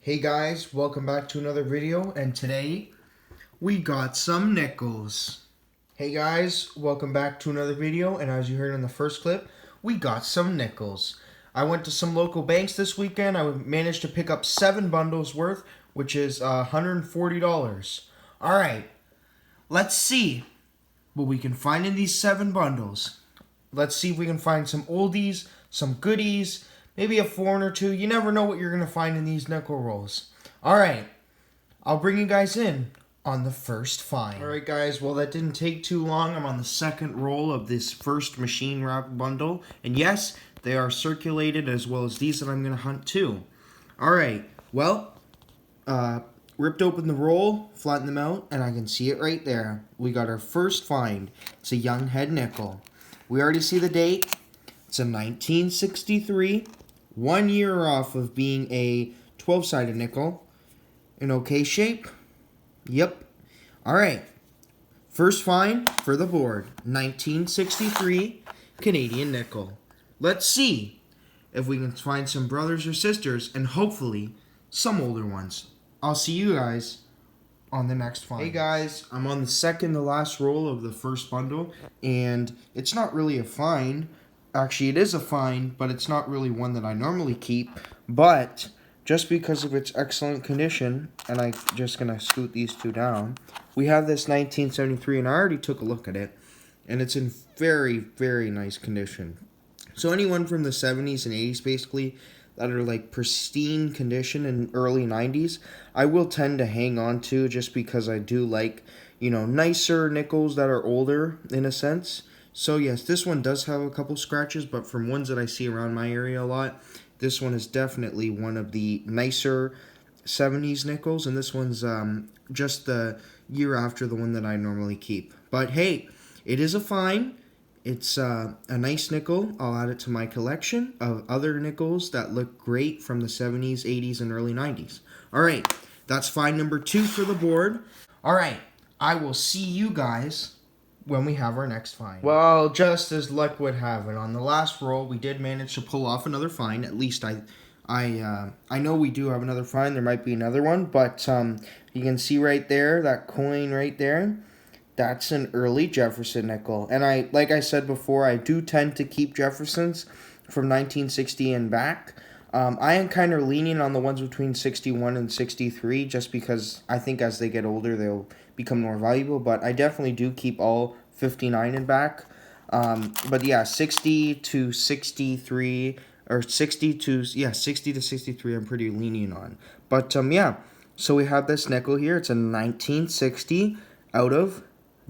Hey guys, welcome back to another video, and today we got some nickels. Hey guys, welcome back to another video, and as you heard in the first clip, we got some nickels. I went to some local banks this weekend. I managed to pick up 7 bundles worth, which is $140. Alright, let's see what we can find in these 7 bundles. Let's see if we can find some oldies, some goodies, maybe a foreign or two. You never know what you're going to find in these nickel rolls. Alright, I'll bring you guys in on the first find. Alright guys, well that didn't take too long. I'm on the second roll of this first machine wrap bundle. And yes, they are circulated as well as these that I'm going to hunt too. Alright, well, ripped open the roll, flattened them out, and I can see it right there. We got our first find. It's a young head nickel. We already see the date. It's a 1963. 1 year off of being a 12-sided nickel. In okay shape. Yep. Alright. First find for the board. 1963 Canadian nickel. Let's see if we can find some brothers or sisters and hopefully some older ones. I'll see you guys on the next find. Hey guys, I'm on the second to last roll of the first bundle, and it's not really a find. Actually, it is a find, but it's not really one that I normally keep. But just because of its excellent condition, and I'm just going to scoot these two down, we have this 1973, and I already took a look at it, and it's in very, very nice condition. So anyone from the 70s and 80s, basically, that are like pristine condition in early 90s, I will tend to hang on to just because I do like, you know, nicer nickels that are older in a sense. So yes, this one does have a couple scratches, but from ones that I see around my area a lot, this one is definitely one of the nicer 70s nickels, and this one's just the year after the one that I normally keep. But hey, it is a find. It's a nice nickel. I'll add it to my collection of other nickels that look great from the 70s, 80s, and early 90s. Alright, that's find number 2 for the board. Alright, I will see you guys when we have our next find. Well, just as luck would have it, on the last roll, we did manage to pull off another find. At least I know we do have another find. There might be another one, but you can see right there, that coin right there. That's an early Jefferson nickel. And like I said before, I do tend to keep Jeffersons from 1960 and back. I am kind of leaning on the ones between 61 and 63 just because I think as they get older, they'll become more valuable. But I definitely do keep all 59 and back. But yeah, 60 to 63, or 60 to 63, I'm pretty lenient on. But yeah, so we have this nickel here. It's a 1960 out of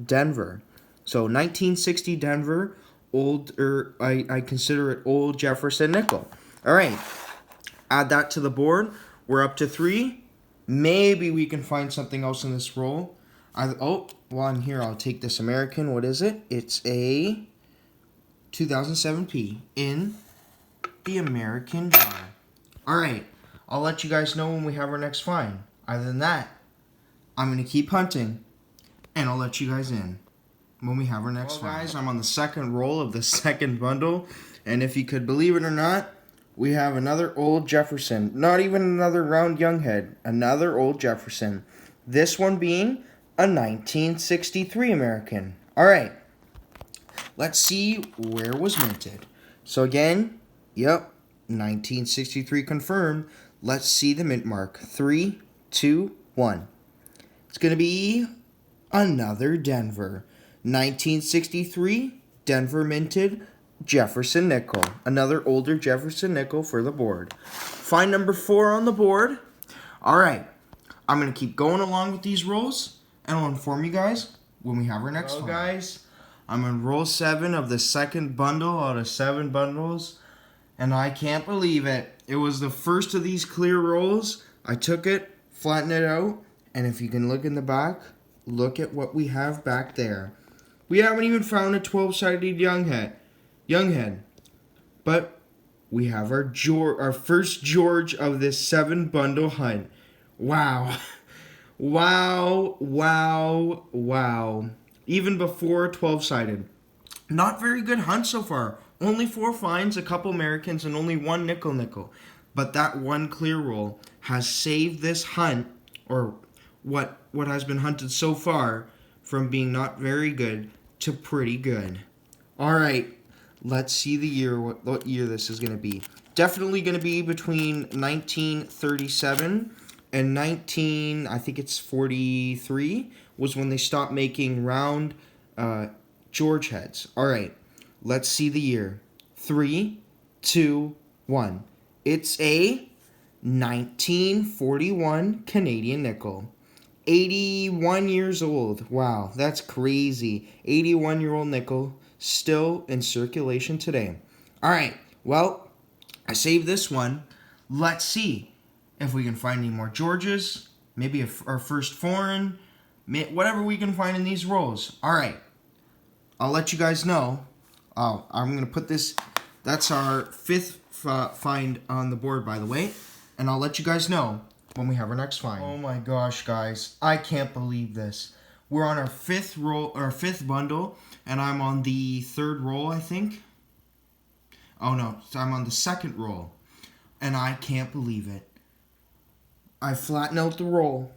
Denver. So 1960 Denver, I consider it old Jefferson nickel. All right, add that to the board. We're up to 3. Maybe we can find something else in this roll. While I'm here, I'll take this American. What is it? It's a 2007P in the American jar. All right, I'll let you guys know when we have our next find. Other than that, I'm going to keep hunting, and I'll let you guys in when we have our next find. Guys, I'm on the second roll of the second bundle, and if you could believe it or not, we have another old Jefferson. Not even another round young head. Another old Jefferson. This one being a 1963 American. Alright. Let's see where it was minted. So again, yep, 1963 confirmed. Let's see the mint mark. 3, 2, 1. It's going to be another Denver. 1963 Denver minted Jefferson nickel. Another older Jefferson nickel for the board. Find number 4 on the board. Alright, I'm going to keep going along with these rolls, and I'll inform you guys when we have our next one. Guys, I'm on roll 7 of the second bundle out of 7 bundles, and I can't believe it. It was the first of these clear rolls. I took it, flattened it out, and if you can look in the back, look at what we have back there. We haven't even found a 12-sided young head. But we have our first George of this 7-bundle hunt. Wow. Wow. Even before 12-sided. Not very good hunt so far. Only 4 finds, a couple Americans, and only 1 nickel. But that one clear roll has saved this hunt, or what has been hunted so far, from being not very good to pretty good. All right, let's see the year, what year this is going to be. Definitely going to be between 1937 and I think it's 43, was when they stopped making round George heads. All right, let's see the year. 3, 2, 1. It's a 1941 Canadian nickel. 81 years old. Wow, that's crazy. 81-year-old nickel, still in circulation today. All right, well, I saved this one. Let's see if we can find any more Georges, maybe our first foreign, whatever we can find in these rolls. All right, I'll let you guys know. Oh, I'm going to put this, that's our 5th find on the board, by the way, and I'll let you guys know when we have our next find. Oh my gosh, guys, I can't believe this. We're on our 5th roll, or 5th bundle, and I'm on the 3rd roll, I think. Oh no, so I'm on the 2nd roll, and I can't believe it. I flattened out the roll.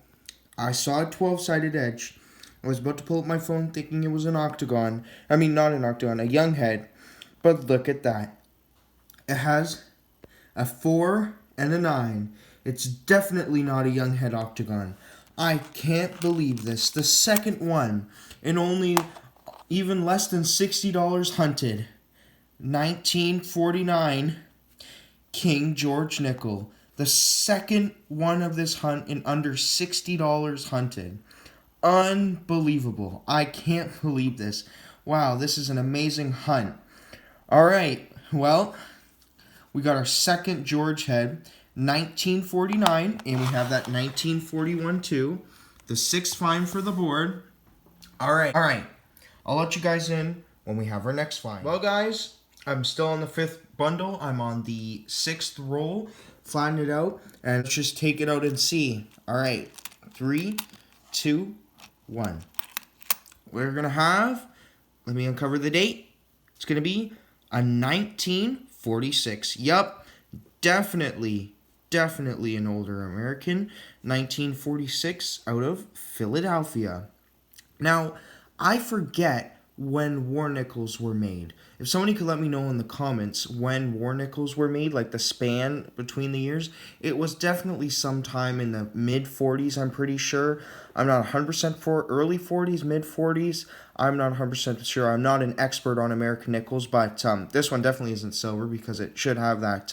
I saw a 12-sided edge. I was about to pull up my phone thinking it was an octagon. I mean, not an octagon, a young head. But look at that. It has a 4 and a 9. It's definitely not a young head octagon. I can't believe this. The second one in only even less than $60 hunted. 1949 King George nickel. The second one of this hunt in under $60 hunted. Unbelievable. I can't believe this. Wow, this is an amazing hunt. All right, well, we got our second George head, 1949, and we have that 1941 too. The 6th find for the board. All right. I'll let you guys in when we have our next find. Well, guys, I'm still on the 5th bundle. I'm on the 6th roll. Flatten it out, and let's just take it out and see. All right, 3, 2, 1. We're going to have, let me uncover the date. It's going to be a 1946. Yup, definitely an older American. 1946 out of Philadelphia. Now, I forget when war nickels were made. If somebody could let me know in the comments when war nickels were made, like the span between the years, it was definitely sometime in the mid-40s, I'm pretty sure. I'm not 100% for early 40s, mid-40s. I'm not 100% sure. I'm not an expert on American nickels, but this one definitely isn't silver because it should have that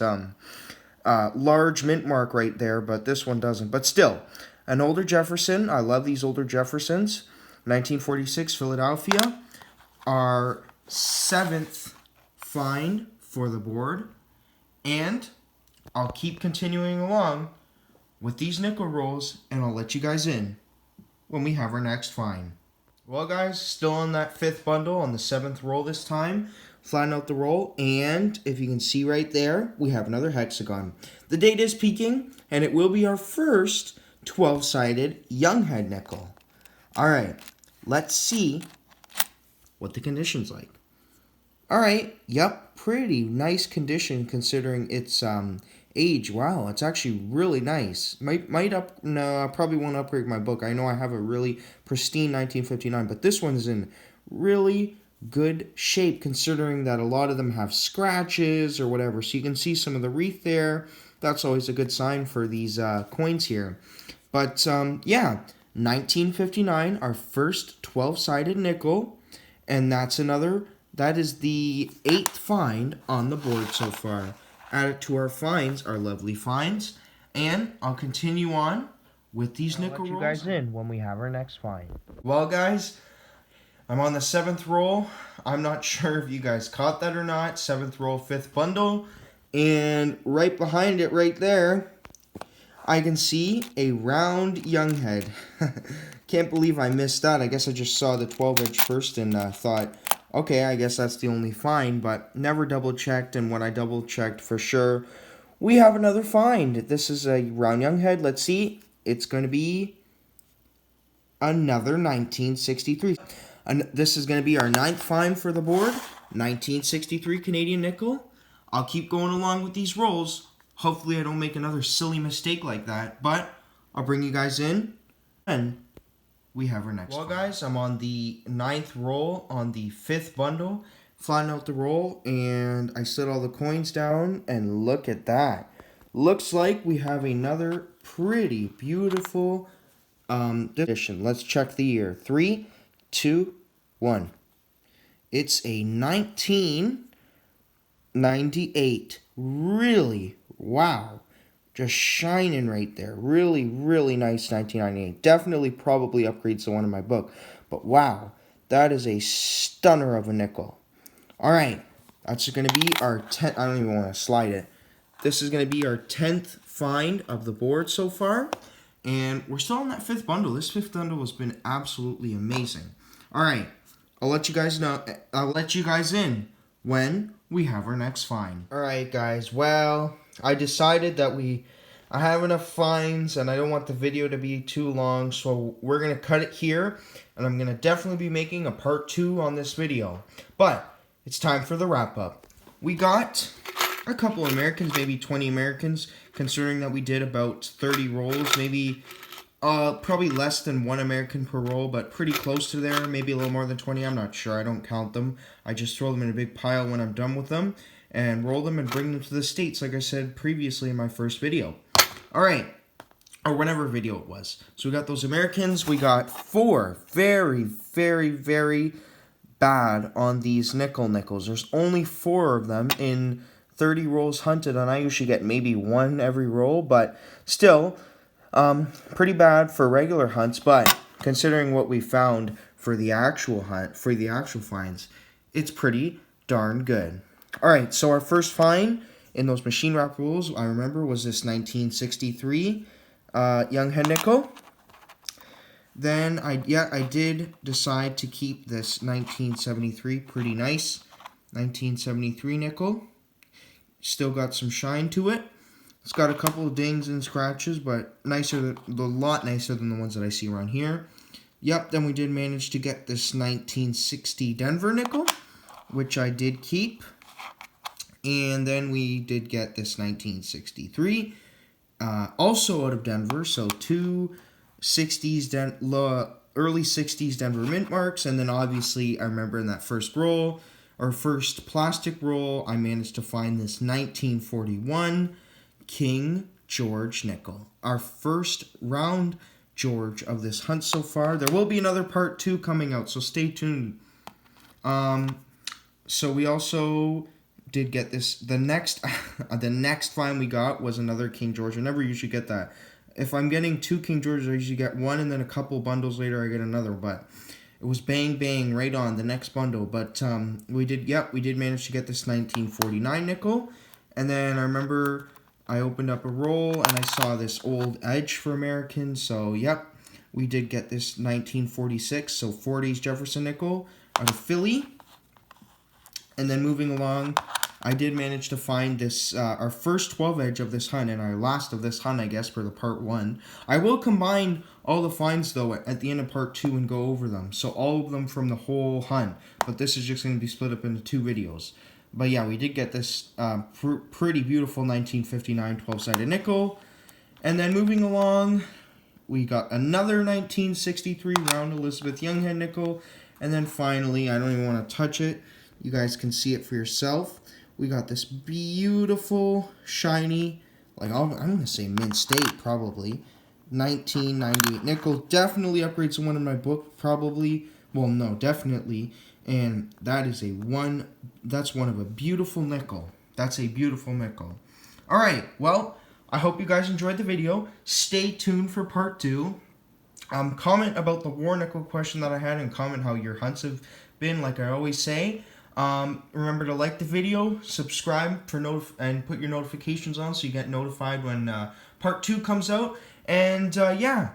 large mint mark right there, but this one doesn't. But still, an older Jefferson. I love these older Jeffersons. 1946 Philadelphia. Our 7th find for the board, and I'll keep continuing along with these nickel rolls, and I'll let you guys in when we have our next find. Well, guys, still on that 5th bundle on the 7th roll this time. Flatten out the roll, and if you can see right there, we have another hexagon. The date is peaking, and it will be our first 12-sided young head nickel. All right, let's see what the condition's like. All right, yep, pretty nice condition considering its age. Wow, it's actually really nice. No, I probably won't upgrade my book. I know I have a really pristine 1959, but this one's in really good shape considering that a lot of them have scratches or whatever. So you can see some of the wreath there. That's always a good sign for these coins here. But yeah, 1959, our first 12-sided nickel. And that is the 8th find on the board so far. Added to our finds, our lovely finds. And I'll continue on with these nickel rolls. I'll let you guys in when we have our next find. Well, guys, I'm on the 7th roll. I'm not sure if you guys caught that or not. 7th roll, 5th bundle. And right behind it, right there, I can see a round young head. Can't believe I missed that. I guess I just saw the 12-edge first and thought, okay, I guess that's the only find, but never double-checked, and when I double-checked for sure, we have another find. This is a round young head. Let's see. It's going to be another 1963. And this is going to be our 9th find for the board. 1963 Canadian nickel. I'll keep going along with these rolls. Hopefully I don't make another silly mistake like that, but I'll bring you guys in and we have our next one. Well guys, I'm on the 9th roll on the 5th bundle, flying out the roll, and I slid all the coins down, and look at that. Looks like we have another pretty beautiful edition. Let's check the year. 3, 2, 1. It's a 1998. Really, wow. Just shining right there. Really, really nice 1998. Definitely probably upgrades the one in my book. But wow, that is a stunner of a nickel. All right, that's going to be our 10th. I don't even want to slide it. This is going to be our 10th find of the board so far. And we're still on that 5th bundle. This 5th bundle has been absolutely amazing. All right, I'll let you guys know. I'll let you guys in when we have our next find. All right, guys. Well, I decided that I have enough finds and I don't want the video to be too long, so we're going to cut it here, and I'm going to definitely be making a part 2 on this video. But it's time for the wrap up. We got a couple Americans, maybe 20 Americans, considering that we did about 30 rolls, maybe probably less than 1 American per roll, but pretty close to there, maybe a little more than 20, I'm not sure, I don't count them. I just throw them in a big pile when I'm done with them, and roll them and bring them to the States, like I said previously in my first video. Alright, or whatever video it was. So we got those Americans, we got 4 very, very, very bad on these nickels. There's only 4 of them in 30 rolls hunted, and I usually get maybe 1 every roll, but still, pretty bad for regular hunts, but considering what we found for the actual hunt, for the actual finds, it's pretty darn good. Alright, so our first find in those machine wrap rolls, I remember, was this 1963 young head nickel. Then I did decide to keep this 1973, pretty nice 1973 nickel. Still got some shine to it. It's got a couple of dings and scratches, but a lot nicer than the ones that I see around here. Yep, then we did manage to get this 1960 Denver nickel, which I did keep. And then we did get this 1963, also out of Denver. So 2 early 60s Denver mint marks. And then obviously I remember in that first roll, or first plastic roll, I managed to find this 1941 King George nickel. Our first round George of this hunt so far. There will be another part 2 coming out, so stay tuned. So we also did get this. The next find we got was another King George. I never usually get that. If I'm getting 2 King Georges, I usually get 1, and then a couple bundles later I get another. But it was bang bang right on the next bundle. But we did manage to get this 1949 nickel. And then I remember I opened up a roll and I saw this old edge for Americans. So yep, we did get this 1946, so 40s Jefferson nickel out of Philly. And then moving along, I did manage to find this, our first 12 edge of this hunt, and our last of this hunt, I guess, for the part 1. I will combine all the finds, though, at the end of part 2 and go over them. So all of them from the whole hunt. But this is just going to be split up into 2 videos. But yeah, we did get this pretty beautiful 1959 12-sided nickel. And then moving along, we got another 1963 round Elizabeth Younghead nickel. And then finally, I don't even want to touch it. You guys can see it for yourself. We got this beautiful, shiny, like I'm going to say mint state probably, 1998 nickel. Definitely upgrades to one in my book, probably. Well, no, definitely. And that is that's one of a beautiful nickel. That's a beautiful nickel. All right, well, I hope you guys enjoyed the video. Stay tuned for part 2. Comment about the war nickel question that I had, and comment how your hunts have been, like I always say. Remember to like the video, subscribe and put your notifications on so you get notified when part 2 comes out. And yeah,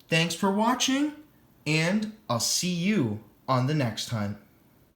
thanks for watching, and I'll see you on the next hunt.